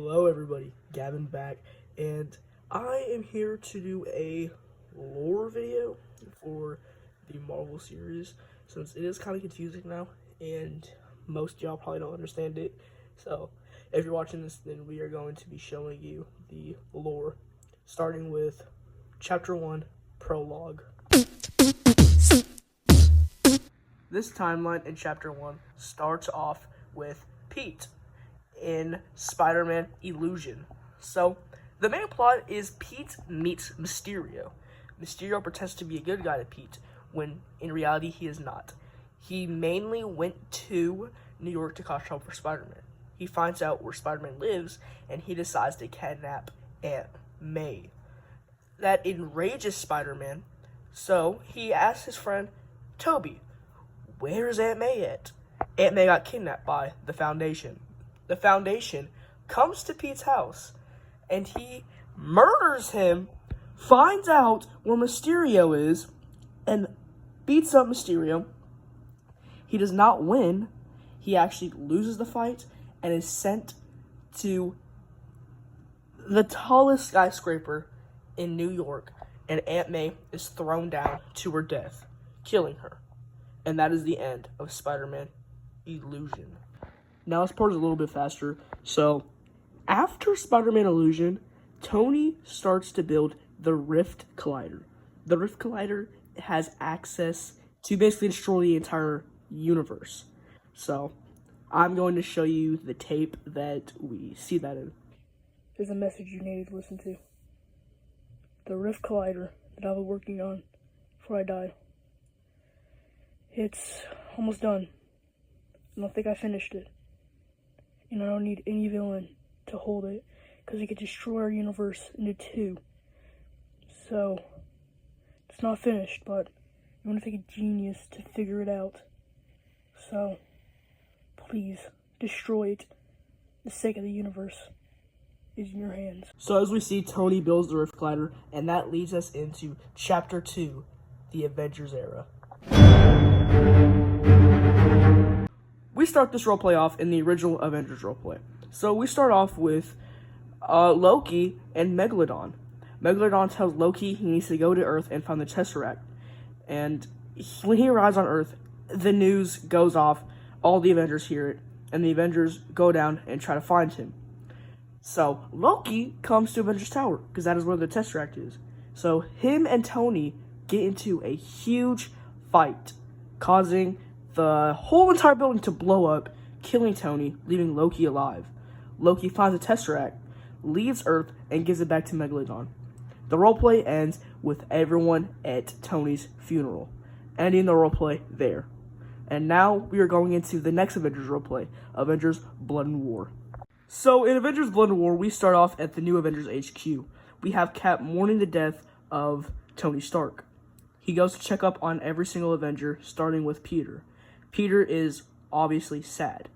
Hello everybody, Gavin back, and I am here to do a lore video for the Marvel series, since it is kind of confusing now, and most of y'all probably don't understand it. So if you're watching this, then we are going to be showing you the lore, starting with Chapter 1, Prologue. This timeline in Chapter 1 starts off with Pete in Spider-Man Illusion. So, the main plot is Pete meets Mysterio. Mysterio pretends to be a good guy to Pete, when in reality he is not. He mainly went to New York to cause trouble for Spider-Man. He finds out where Spider-Man lives, and he decides to kidnap Aunt May. That enrages Spider-Man, so he asks his friend, Toby, where is Aunt May at? Aunt May got kidnapped by the Foundation. The Foundation comes to Pete's house, and he murders him, finds out where Mysterio is, and beats up Mysterio. He does not win. He actually loses the fight and is sent to the tallest skyscraper in New York, and Aunt May is thrown down to her death, killing her. And that is the end of Spider-Man Illusion. Now this part is a little bit faster. So, after Spider-Man Illusion, Tony starts to build the Rift Collider. The Rift Collider has access to basically destroy the entire universe. So, I'm going to show you the tape that we see that in. There's a message you needed to listen to. The Rift Collider that I was working on before I died. It's almost done. I don't think I finished it. And I don't need any villain to hold it, because it could destroy our universe into two. So, it's not finished, but I'm going to take a genius to figure it out. So, please, destroy it. The sake of the universe is in your hands. So as we see, Tony builds the Rift Collider, and that leads us into Chapter 2, the Avengers Era. We start this roleplay off in the original Avengers roleplay. So we start off with Loki and Megalodon. Megalodon tells Loki he needs to go to Earth and find the Tesseract. And when he arrives on Earth, the news goes off, all the Avengers hear it, and the Avengers go down and try to find him. So Loki comes to Avengers Tower, because that is where the Tesseract is. So him and Tony get into a huge fight, causing the whole entire building to blow up, killing Tony, leaving Loki alive. Loki finds the Tesseract, leaves Earth, and gives it back to Megalodon. The roleplay ends with everyone at Tony's funeral, ending the roleplay there. And now we are going into the next Avengers roleplay, Avengers Blood and War. So in Avengers Blood and War, we start off at the new Avengers HQ. We have Cap mourning the death of Tony Stark. He goes to check up on every single Avenger, starting with Peter. Peter is obviously sad.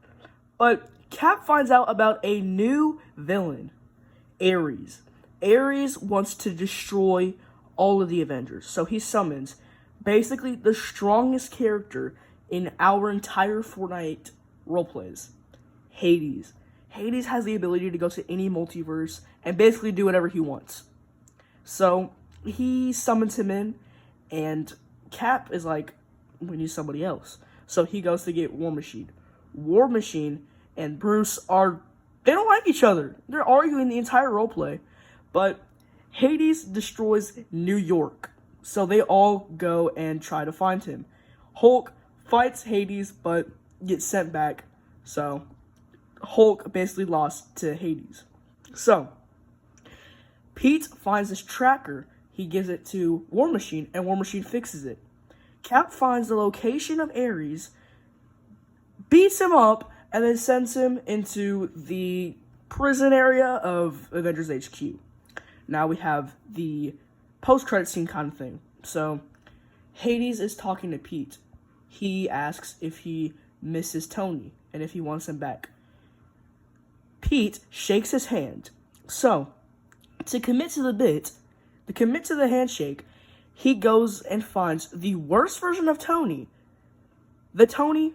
But Cap finds out about a new villain, Ares. Ares wants to destroy all of the Avengers. So he summons basically the strongest character in our entire Fortnite roleplays, Hades. Hades has the ability to go to any multiverse and basically do whatever he wants. So he summons him in, and Cap is like, we need somebody else. So he goes to get War Machine. War Machine and Bruce they don't like each other. They're arguing the entire roleplay. But Hades destroys New York. So they all go and try to find him. Hulk fights Hades, but gets sent back. So Hulk basically lost to Hades. So Pete finds this tracker. He gives it to War Machine, and War Machine fixes it. Cap finds the location of Ares, beats him up, and then sends him into the prison area of Avengers HQ. Now we have the post-credit scene kind of thing. So Hades is talking to Pete. He asks if he misses Tony and if he wants him back. Pete shakes his hand. So, to commit to the handshake, he goes and finds the worst version of Tony. The Tony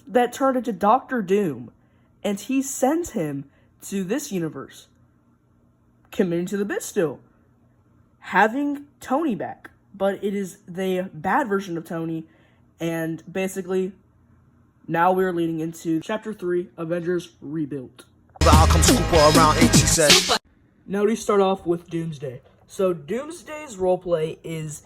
that turned into Doctor Doom. And he sends him to this universe, committing to the bit still, having Tony back, but it is the bad version of Tony, and basically, now we're leading into Chapter 3, Avengers Rebuilt. Now we start off with Doomsday. So Doomsday's roleplay is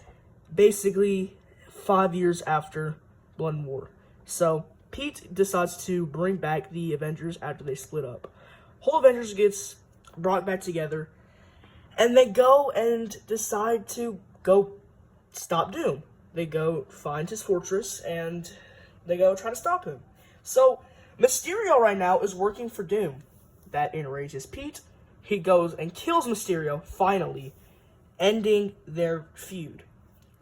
basically 5 years after Blood and War. So Pete decides to bring back the Avengers after they split up. Whole Avengers gets brought back together, and they go and decide to go stop Doom. They go find his fortress, and they go try to stop him. So Mysterio right now is working for Doom. That enrages Pete. He goes and kills Mysterio, finally, ending their feud.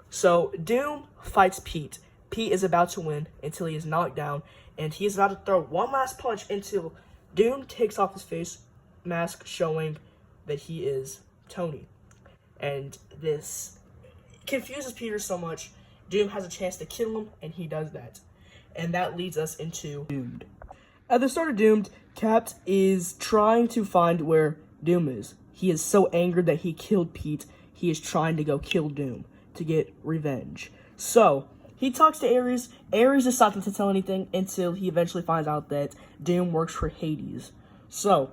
So Doom fights Pete. Pete is about to win until he is knocked down, and he is about to throw one last punch until Doom takes off his face mask, showing that he is Tony. And this confuses Peter so much, Doom has a chance to kill him, and he does that. And that leads us into Doomed. At the start of Doomed, Cap is trying to find where Doom is. He is so angered that he killed Pete, he is trying to go kill Doom to get revenge. So he talks to Ares. Ares decides not to tell anything until he eventually finds out that Doom works for Hades. So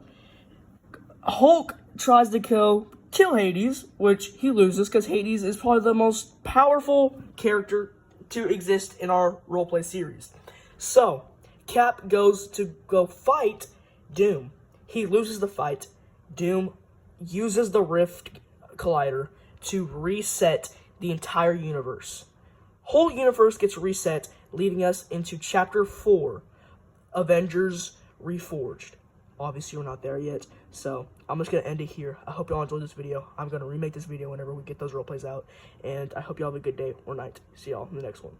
Hulk tries to kill Hades, which he loses because Hades is probably the most powerful character to exist in our roleplay series. So Cap goes to go fight Doom. He loses the fight. Doom uses the Rift Collider to reset the entire universe. Whole universe gets reset, leading us into Chapter 4, Avengers Reforged. Obviously, we're not there yet, so I'm just going to end it here. I hope y'all enjoyed this video. I'm going to remake this video whenever we get those roleplays out, and I hope y'all have a good day or night. See y'all in the next one.